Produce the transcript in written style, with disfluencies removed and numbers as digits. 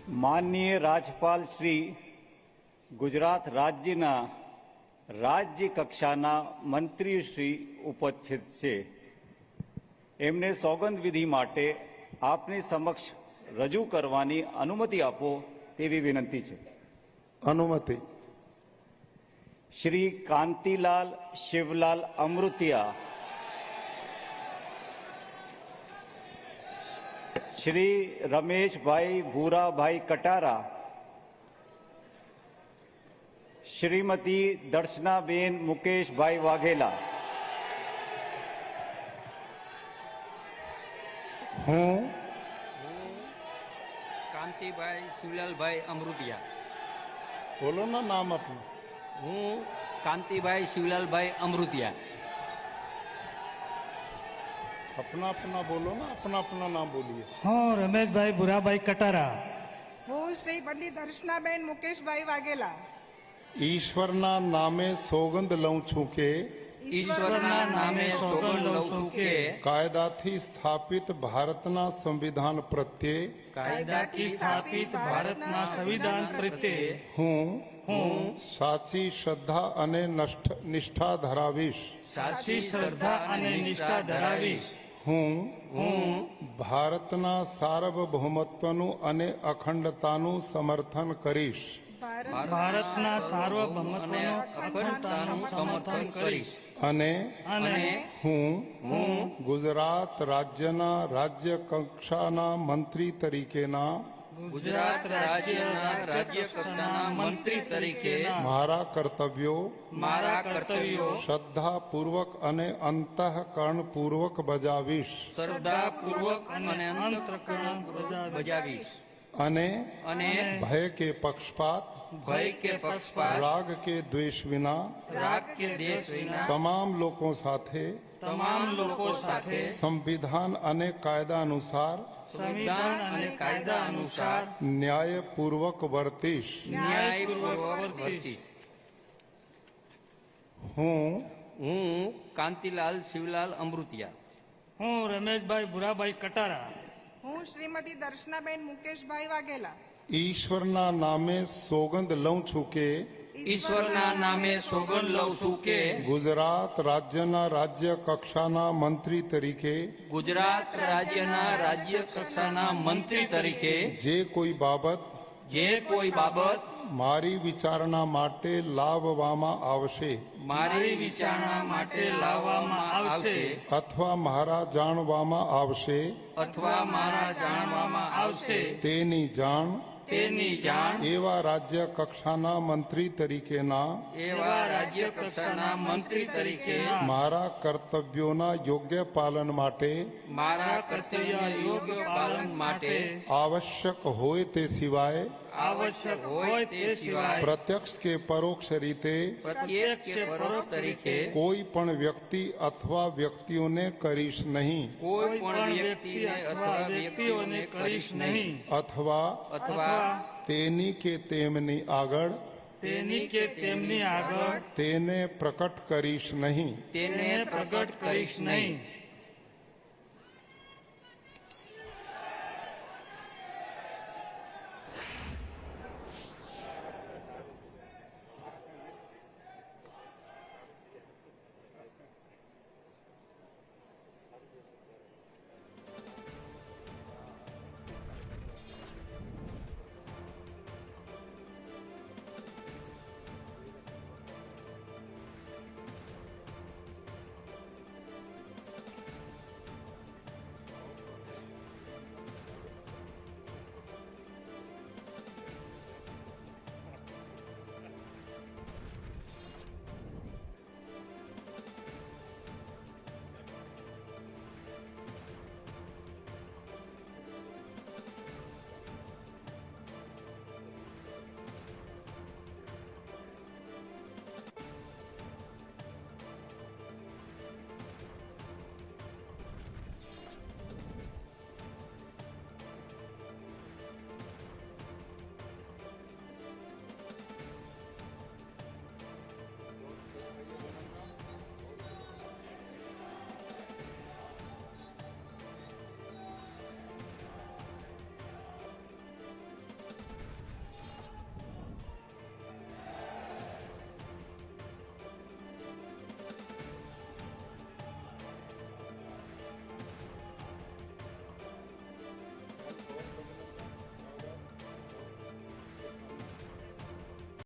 માનનીય રાજ્યપાલ શ્રી ગુજરાત રાજ્યના રાજ્ય કક્ષાના મંત્રી શ્રી ઉપસ્થિત છે. એમને સોગંદ વિધિ માટે આપની સમક્ષ રજૂ કરવાની અનુમતિ આપો તેવી વિનંતી છે. અનુમતિ. શ્રી કાંતિલાલ શિવલાલ અમૃતિયા, શ્રી રમેશભાઈ ભૂરાભાઈ કટારા, શ્રીમતી દર્શનાબેન મુકેશભાઈ વાઘેલા, હું કાંતિભાઈ શિવલાલભાઈ અમૃતિયા. બોલો ના નામ આપનું. હું કાંતિભાઈ શિવલાલભાઈ અમૃતિયા. अपना अपना बोलो ना, अपना अपना नाम बोलिए. હું રમેશભાઈ ભૂરાભાઈ કટારા. હું શ્રી પંડિત દર્શનાબેન મુકેશભાઈ વાઘેલા. ઈશ્વરના નામે સોગંદ લઉં છું કે ઈશ્વરના નામે સોગંદ લઉં છું કે કાયદાથી સ્થાપિત ભારતના સંવિધાન પ્રત્યે કાયદાથી સ્થાપિત ભારતના સંવિધાન પ્રત્યે હું સાચી શ્રદ્ધા અને નિષ્ઠા ધરાવીશ. સાચી શ્રદ્ધા અને નિષ્ઠા ધરાવીશ. હું ભારતના સાર્વભૌમત્વનું અને અખંડતાનું સમર્થન કરીશ. ભારતના સાર્વભૌમત્વનું અખંડતાનું સમર્થન કરીશ. અને અને હું ગુજરાત રાજ્યના રાજ્ય કક્ષાના મંત્રી તરીકેના ગુજરાત રાજ્યના રાજ્ય કક્ષાના મંત્રી તરીકે મારા કર્તવ્યો શ્રદ્ધાપૂર્વક અને અંતઃકરણપૂર્વક બજાવીશ. શ્રદ્ધાપૂર્વક અને અંતઃકરણપૂર્વક બજાવીશ. અને ભય કે પક્ષપાત રાગ કે દ્વેષ વિના તમામ લોકો સાથે સંવિધાન અને કાયદા અનુસાર ન્યાયપૂર્વક વર્તીશ. હું કાંતિલાલ શિવલાલ અમૃતિયા. હું રમેશભાઈ ભૂરાભાઈ કટારા. હું શ્રીમતી દર્શનાબેન મુકેશભાઈ વાઘેલા. ઈશ્વરના નામે સોગંદ લઉં છું કે ઈશ્વરના નામે સોગંદ લઉં છું કે ગુજરાત રાજ્યના રાજ્ય કક્ષાના મંત્રી તરીકે ગુજરાત રાજ્યના રાજ્ય કક્ષાના મંત્રી તરીકે જે કોઈ બાબત મારી વિચારણા માટે લાવવામાં આવશે અથવા મારા જાણવામાં આવશે તેની જાણ એવા રાજ્ય કક્ષાના મંત્રી તરીકેના મારા કર્તવ્યોના યોગ્ય પાલન માટે આવશ્યક હોય તે સિવાય પ્રત્યક્ષ કે પરોક્ષ રીતે કોઈ પણ વ્યક્તિ અથવા વ્યક્તિઓને કરીશ નહીં અથવા તેની કે તેમની આગળ તેને પ્રકટ કરીશ નહીં.